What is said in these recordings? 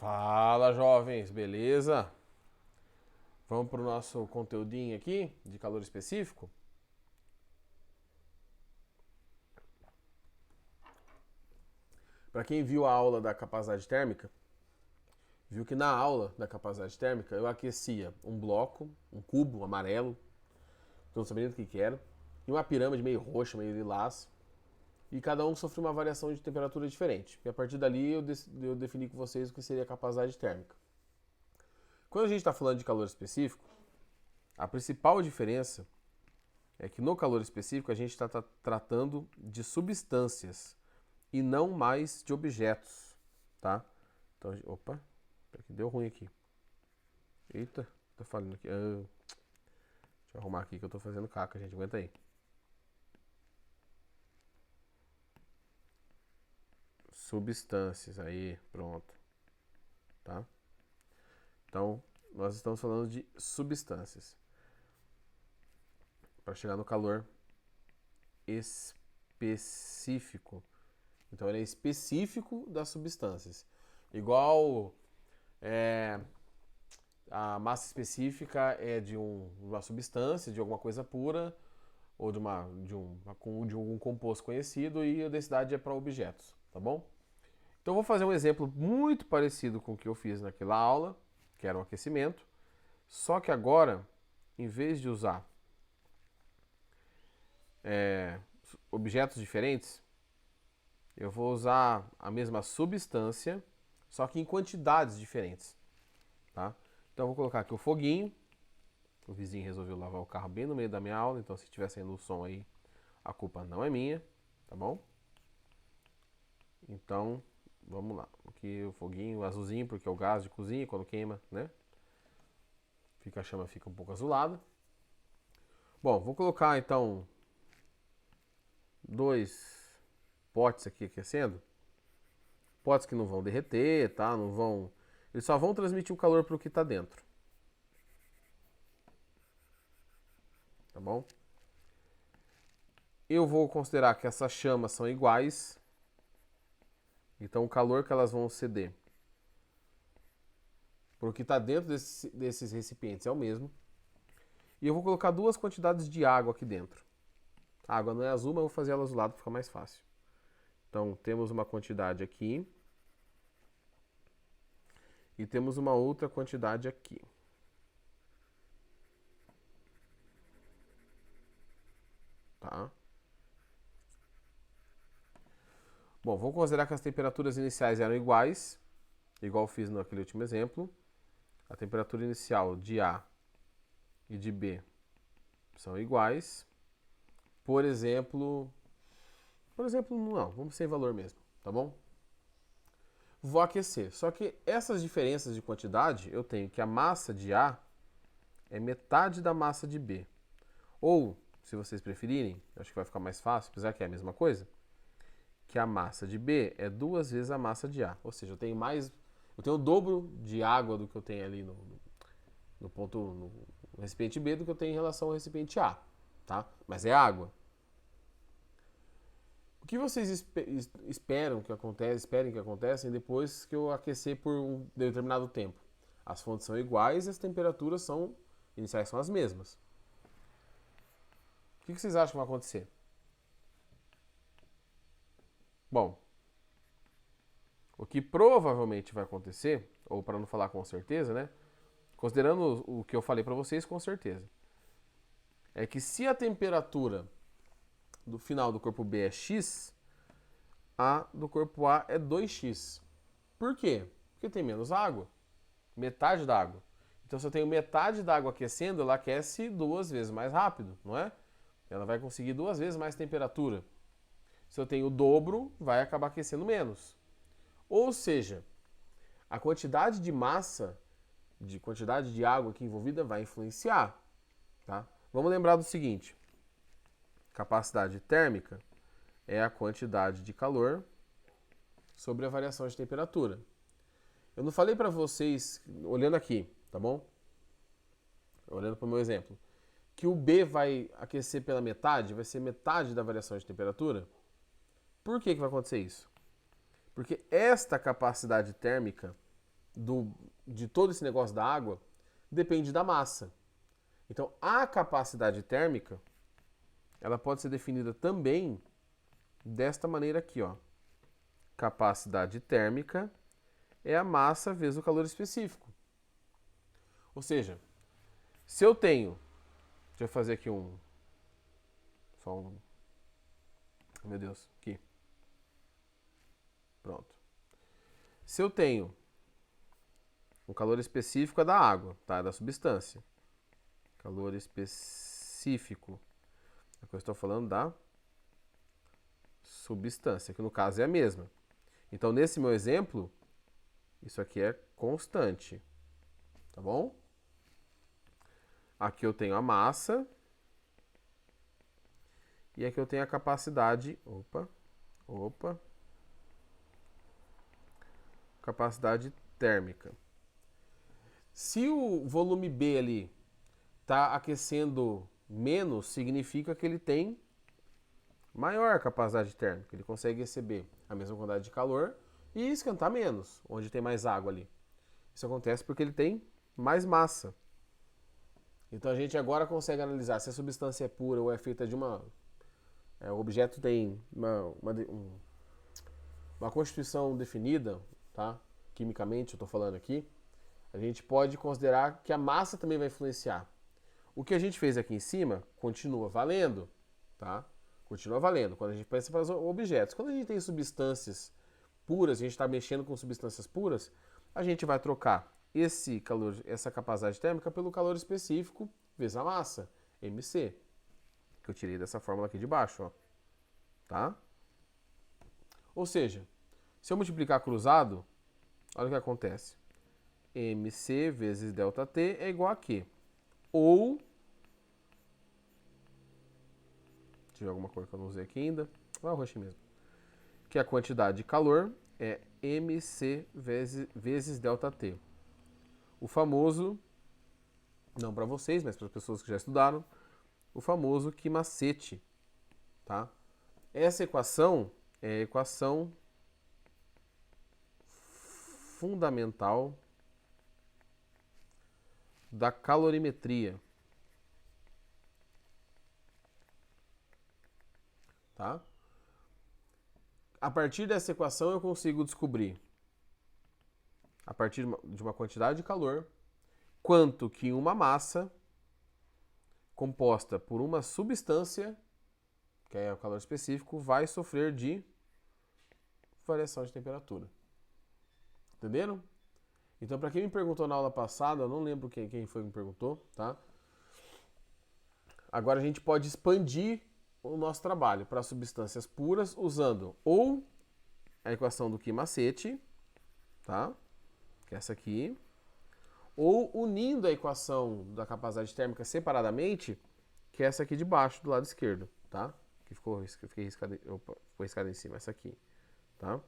Fala, jovens, beleza? Vamos para o nosso conteúdinho aqui de calor específico? Para quem viu a aula da capacidade térmica, viu que na aula da capacidade térmica eu aquecia um bloco, um cubo amarelo, que eu não sabia nem o que era, e uma pirâmide meio roxa, meio lilás, e cada um sofreu uma variação de temperatura diferente. E a partir dali eu defini com vocês o que seria a capacidade térmica. Quando a gente está falando de calor específico, a principal diferença é que no calor específico a gente está tratando de substâncias e não mais de objetos, tá? Então, opa, deu ruim aqui. Eita, tô falando aqui. Deixa eu arrumar aqui que eu tô fazendo caca, gente, aguenta aí. Substâncias, aí, pronto. Tá? Então, nós estamos falando de substâncias. Para chegar no calor específico. Então, ele é específico das substâncias. Igual a massa específica é de uma substância, de alguma coisa pura, ou de um composto conhecido, e a densidade é para objetos, tá bom? Então eu vou fazer um exemplo muito parecido com o que eu fiz naquela aula, que era o aquecimento, só que agora, em vez de usar objetos diferentes, eu vou usar a mesma substância, só que em quantidades diferentes, tá? Então eu vou colocar aqui o foguinho. O vizinho resolveu lavar o carro bem no meio da minha aula, então se estiver saindo o som aí, a culpa não é minha, tá bom? Então, vamos lá. Aqui o foguinho azulzinho, porque é o gás de cozinha, quando queima, né? A chama fica um pouco azulada. Bom, vou colocar então 2 potes aqui aquecendo. Potes que não vão derreter, tá? Não vão... Eles só vão transmitir o calor para o que está dentro. Tá bom? Eu vou considerar que essas chamas são iguais. Então o calor que elas vão ceder para o que está dentro desses recipientes é o mesmo. E eu vou colocar 2 quantidades de água aqui dentro. A água não é azul, mas eu vou fazer ela azulada para ficar mais fácil. Então temos uma quantidade aqui. E temos uma outra quantidade aqui. Tá? Bom, vamos considerar que as temperaturas iniciais eram iguais, igual eu fiz naquele último exemplo. A temperatura inicial de A e de B são iguais. Por exemplo, não, vamos sem valor mesmo, tá bom? Vou aquecer. Só que essas diferenças de quantidade, eu tenho que a massa de A é metade da massa de B. Ou, se vocês preferirem, acho que vai ficar mais fácil, apesar que é a mesma coisa, que a massa de B é 2 vezes a massa de A. Ou seja, eu tenho o dobro de água do que eu tenho ali no recipiente B do que eu tenho em relação ao recipiente A, tá? Mas é água. O que vocês esperem que aconteça depois que eu aquecer por um determinado tempo? As fontes são iguais e as temperaturas iniciais são as mesmas. O que vocês acham que vai acontecer? Bom, o que provavelmente vai acontecer, ou para não falar com certeza, né? Considerando o que eu falei para vocês com certeza, é que se a temperatura do final do corpo B é X, a do corpo A é 2x. Por quê? Porque tem menos água. Metade da água. Então, se eu tenho metade da água aquecendo, ela aquece 2 vezes mais rápido, não é? Ela vai conseguir 2 vezes mais temperatura. Se eu tenho o dobro, vai acabar aquecendo menos. Ou seja, a quantidade de massa, de quantidade de água aqui envolvida vai influenciar. Tá? Vamos lembrar do seguinte: capacidade térmica é a quantidade de calor sobre a variação de temperatura. Eu não falei para vocês, olhando aqui, tá bom? Olhando para o meu exemplo, que o B vai aquecer pela metade, vai ser metade da variação de temperatura? Por que vai acontecer isso? Porque esta capacidade térmica de todo esse negócio da água depende da massa. Então, a capacidade térmica, ela pode ser definida também desta maneira aqui, ó. Capacidade térmica é a massa vezes o calor específico. Ou seja, se eu tenho, deixa eu fazer aqui só um, meu Deus, aqui. Pronto. Se eu tenho um calor específico é da água, tá? É da substância. Calor específico. Aqui eu estou falando da substância, que no caso é a mesma. Então, nesse meu exemplo, isso aqui é constante, tá bom? Aqui eu tenho a massa e aqui eu tenho a capacidade, capacidade térmica. Se o volume B ali está aquecendo menos, significa que ele tem maior capacidade térmica. Ele consegue receber a mesma quantidade de calor e esquentar menos, onde tem mais água ali. Isso acontece porque ele tem mais massa. Então a gente agora consegue analisar se a substância é pura ou é feita de uma... o objeto tem uma constituição definida, tá? Quimicamente, eu estou falando aqui. A gente pode considerar que a massa também vai influenciar. O que a gente fez aqui em cima continua valendo, tá? Continua valendo quando a gente pensa para os objetos. Quando a gente tem substâncias puras, a gente está mexendo com substâncias puras, a gente vai trocar esse calor, essa capacidade térmica pelo calor específico vezes a massa, mc, que eu tirei dessa fórmula aqui de baixo, ó. Tá? Ou seja, se eu multiplicar cruzado, olha o que acontece. mc vezes ΔT é igual a quê? Ou, deixa eu ver alguma cor que eu não usei aqui ainda, o roxo mesmo, que a quantidade de calor é mc vezes ΔT. O famoso, não para vocês, mas para as pessoas que já estudaram, o famoso que macete, tá? Essa equação é a equação fundamental da calorimetria, tá? A partir dessa equação eu consigo descobrir, a partir de uma quantidade de calor, quanto que uma massa composta por uma substância, que é o calor específico, vai sofrer de variação de temperatura. Entenderam? Então, para quem me perguntou na aula passada, eu não lembro quem foi que me perguntou, tá? Agora a gente pode expandir o nosso trabalho para substâncias puras usando ou a equação do Ki-Macete, tá? Que é essa aqui, ou unindo a equação da capacidade térmica separadamente, que é essa aqui de baixo, do lado esquerdo, tá? Que ficou riscada em cima, essa aqui, tá?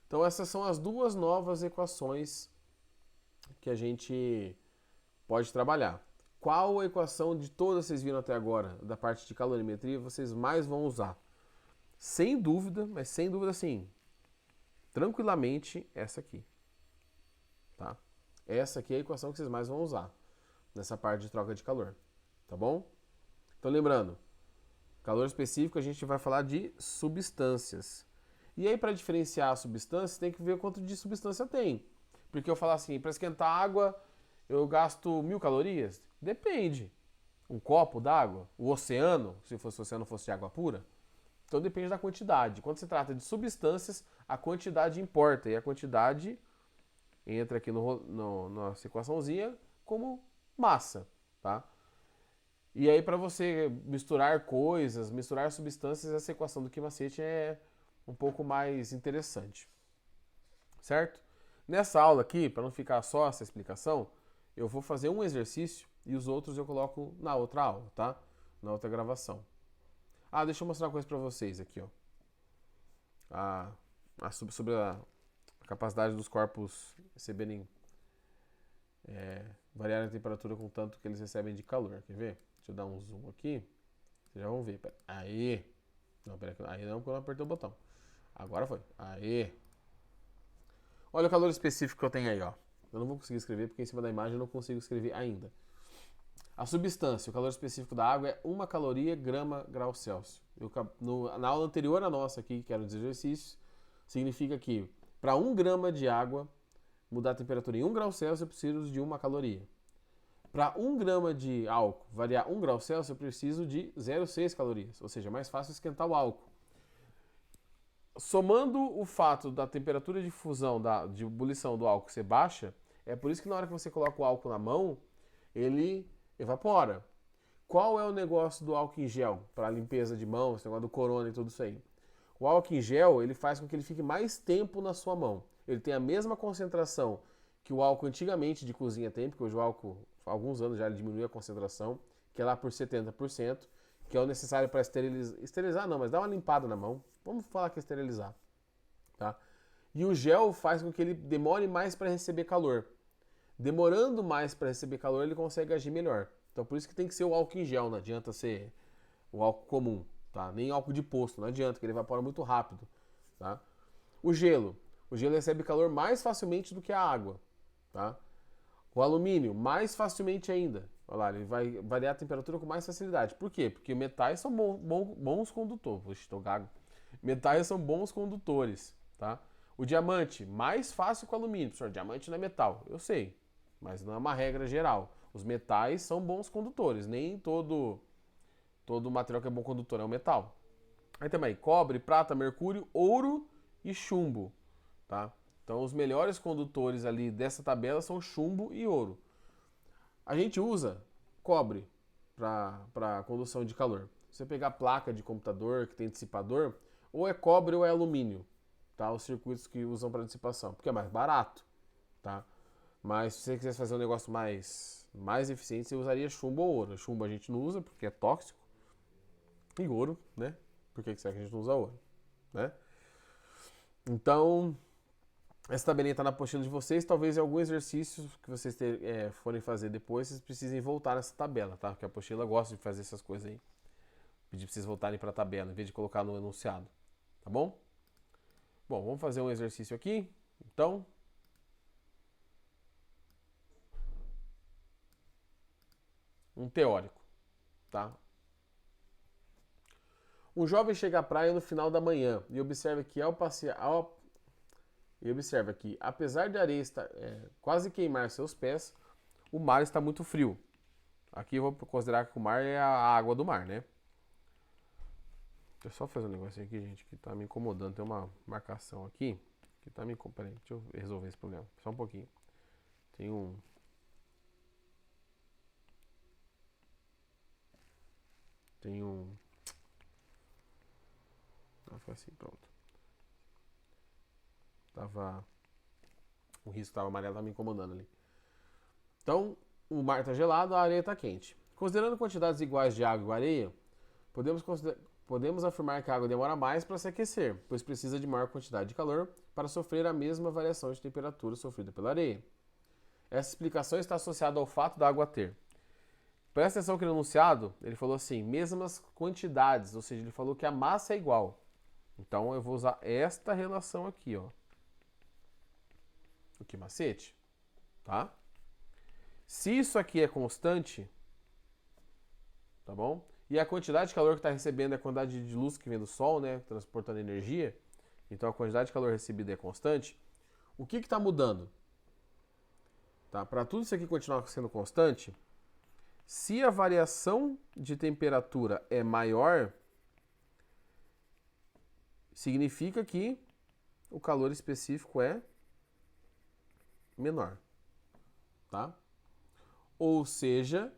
Então essas são as duas novas equações que a gente pode trabalhar. Qual a equação de todas que vocês viram até agora, da parte de calorimetria, vocês mais vão usar? Sem dúvida, mas sem dúvida sim, tranquilamente essa aqui, tá? Essa aqui é a equação que vocês mais vão usar nessa parte de troca de calor, tá bom? Então lembrando, calor específico a gente vai falar de substâncias. E aí para diferenciar a substância, tem que ver quanto de substância tem. Porque eu falo assim, para esquentar água eu gasto 1000 calorias? Depende. Um copo d'água? O oceano, se o oceano fosse de água pura? Então depende da quantidade. Quando se trata de substâncias, a quantidade importa. E a quantidade entra aqui nossa equaçãozinha como massa, tá? E aí para você misturar coisas, misturar substâncias, essa equação do Ki-Macete é um pouco mais interessante, certo? Nessa aula aqui, para não ficar só essa explicação, eu vou fazer um exercício e os outros eu coloco na outra aula, tá? Na outra gravação. Ah, deixa eu mostrar uma coisa para vocês aqui, ó. Sobre a capacidade dos corpos receberem, variar a temperatura com tanto que eles recebem de calor. Quer ver? Deixa eu dar um zoom aqui. Vocês já vão ver. Pera. Aê! Não, pera aí não, porque eu não apertei o botão. Agora foi. Aê! Olha o calor específico que eu tenho aí, ó. Eu não vou conseguir escrever porque em cima da imagem eu não consigo escrever ainda. A substância, o calor específico da água é 1 caloria grama grau Celsius. Na aula anterior à nossa aqui, que era dos exercícios, significa que para 1 grama de água mudar a temperatura em 1 grau Celsius, eu preciso de 1 caloria. Para 1 grama de álcool variar 1 grau Celsius, eu preciso de 0,6 calorias. Ou seja, é mais fácil esquentar o álcool. Somando o fato da temperatura de fusão, de ebulição do álcool ser baixa, é por isso que na hora que você coloca o álcool na mão, ele evapora. Qual é o negócio do álcool em gel para limpeza de mão, esse negócio do corona e tudo isso aí? O álcool em gel, ele faz com que ele fique mais tempo na sua mão. Ele tem a mesma concentração que o álcool antigamente de cozinha tem, porque hoje o álcool, há alguns anos já ele diminui a concentração, que é lá por 70%, que é o necessário para esterilizar não, mas dar uma limpada na mão. Vamos falar que é esterilizar, tá? E o gel faz com que ele demore mais para receber calor. Demorando mais para receber calor, ele consegue agir melhor. Então por isso que tem que ser o álcool em gel, não adianta ser o álcool comum, tá? Nem álcool de posto, não adianta, porque ele evapora muito rápido, tá? O gelo recebe calor mais facilmente do que a água, tá? O alumínio, mais facilmente ainda. Olha lá, ele vai variar a temperatura com mais facilidade. Por quê? Porque metais são bons condutores. Puxa, estou gago. Metais são bons condutores, tá? O diamante, mais fácil que o alumínio. Professor, diamante não é metal. Eu sei, mas não é uma regra geral. Os metais são bons condutores. Nem todo material que é bom condutor é um metal. Aí também, cobre, prata, mercúrio, ouro e chumbo, tá? Então os melhores condutores ali dessa tabela são chumbo e ouro. A gente usa cobre para condução de calor. Se você pegar placa de computador que tem dissipador, ou é cobre ou é alumínio, tá? Os circuitos que usam para dissipação, porque é mais barato, tá? Mas se você quisesse fazer um negócio mais eficiente, você usaria chumbo ou ouro. Chumbo a gente não usa porque é tóxico. E ouro, né? Por que será que a gente não usa ouro, né? Então, essa tabelinha está na apostila de vocês. Talvez em algum exercício que vocês forem fazer depois, vocês precisem voltar nessa tabela, tá? Porque a apostila gosta de fazer essas coisas aí. Pedir para vocês voltarem para a tabela, em vez de colocar no enunciado. Tá bom? Bom, vamos fazer um exercício aqui. Então, um teórico, tá? Um jovem chega à praia no final da manhã e observa que apesar de a areia estar, quase queimar seus pés, o mar está muito frio. Aqui eu vou considerar que o mar é a água do mar, né? Deixa eu só fazer um negocinho aqui, gente, que tá me incomodando. Tem uma marcação aqui que tá me incomodando. Peraí, deixa eu resolver esse problema. Só um pouquinho. Tem um... Ah, foi assim, pronto. O risco estava amarelo, estava me incomodando ali. Então, o mar está gelado, a areia está quente. Considerando quantidades iguais de água e areia, podemos afirmar que a água demora mais para se aquecer, pois precisa de maior quantidade de calor para sofrer a mesma variação de temperatura sofrida pela areia. Essa explicação está associada ao fato da água ter. Presta atenção que no enunciado ele falou assim, mesmas quantidades, ou seja, ele falou que a massa é igual. Então eu vou usar esta relação aqui, ó. O que macete, tá? Se isso aqui é constante, tá bom? E a quantidade de calor que está recebendo é a quantidade de luz que vem do sol, né? Transportando energia. Então a quantidade de calor recebida é constante. O que está mudando? Tá? Para tudo isso aqui continuar sendo constante, se a variação de temperatura é maior, significa que o calor específico é menor, tá? Ou seja,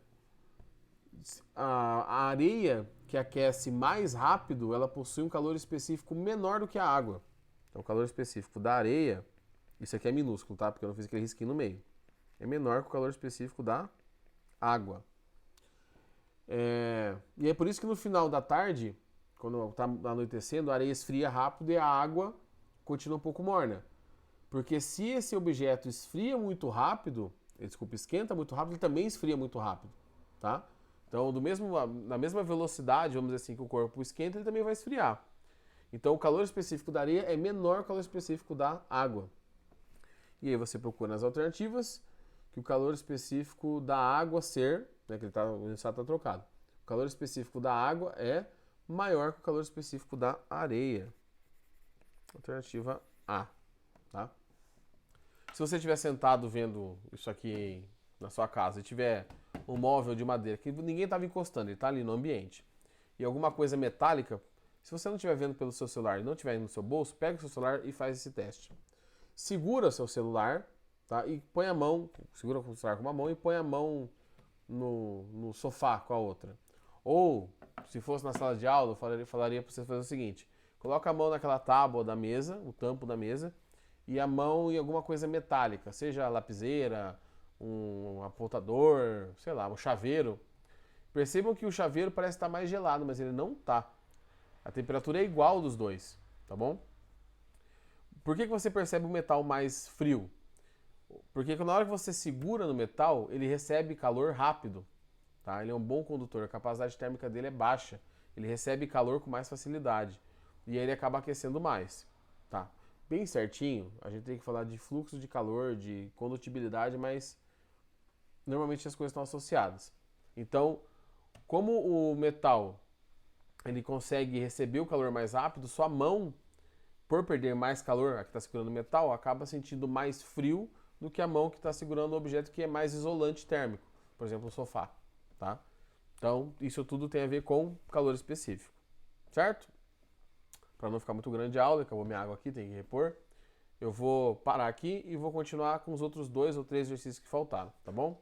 a areia que aquece mais rápido, ela possui um calor específico menor do que a água. Então, o calor específico da areia, isso aqui é minúsculo, tá? Porque eu não fiz aquele risquinho no meio. É menor que o calor específico da água. E é por isso que no final da tarde, quando está anoitecendo, a areia esfria rápido e a água continua um pouco morna. Porque se esse objeto esfria muito rápido, esquenta muito rápido, ele também esfria muito rápido, tá? Então, na mesma velocidade, vamos dizer assim, que o corpo esquenta, ele também vai esfriar. Então, o calor específico da areia é menor que o calor específico da água. E aí você procura nas alternativas que o calor específico da água ser, né, que o estado está trocado. O calor específico da água é maior que o calor específico da areia. Alternativa A, tá? Se você estiver sentado vendo isso aqui na sua casa e tiver um móvel de madeira que ninguém estava encostando, ele está ali no ambiente, e alguma coisa metálica, se você não estiver vendo pelo seu celular e não estiver no seu bolso, pega o seu celular e faz esse teste. Segura o seu celular, tá? E põe a mão, segura o celular com uma mão e põe a mão no sofá com a outra. Ou, se fosse na sala de aula, eu falaria para você fazer o seguinte: coloca a mão naquela tábua da mesa, o tampo da mesa, e a mão em alguma coisa metálica, seja lapiseira, um apontador, sei lá, um chaveiro. Percebam que o chaveiro parece estar mais gelado, mas ele não está. A temperatura é igual dos dois, tá bom? Por que você percebe o metal mais frio? Porque na hora que você segura no metal, ele recebe calor rápido, tá? Ele é um bom condutor, a capacidade térmica dele é baixa. Ele recebe calor com mais facilidade. E aí ele acaba aquecendo mais, tá? Bem certinho, a gente tem que falar de fluxo de calor, de condutibilidade, mas normalmente as coisas estão associadas. Então, como o metal ele consegue receber o calor mais rápido, sua mão, por perder mais calor, a que está segurando o metal, acaba sentindo mais frio do que a mão que está segurando o objeto que é mais isolante térmico, por exemplo, o sofá, tá? Então, isso tudo tem a ver com calor específico, certo? Para não ficar muito grande a aula, acabou minha água aqui, tem que repor. Eu vou parar aqui e vou continuar com os outros 2 ou 3 exercícios que faltaram, tá bom?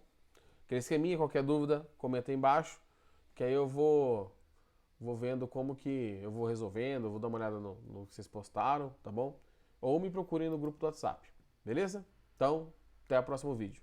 Aquele esqueminha, qualquer dúvida, comenta aí embaixo, que aí eu vou vendo como que eu vou resolvendo, vou dar uma olhada no que vocês postaram, tá bom? Ou me procurem no grupo do WhatsApp, beleza? Então, até o próximo vídeo.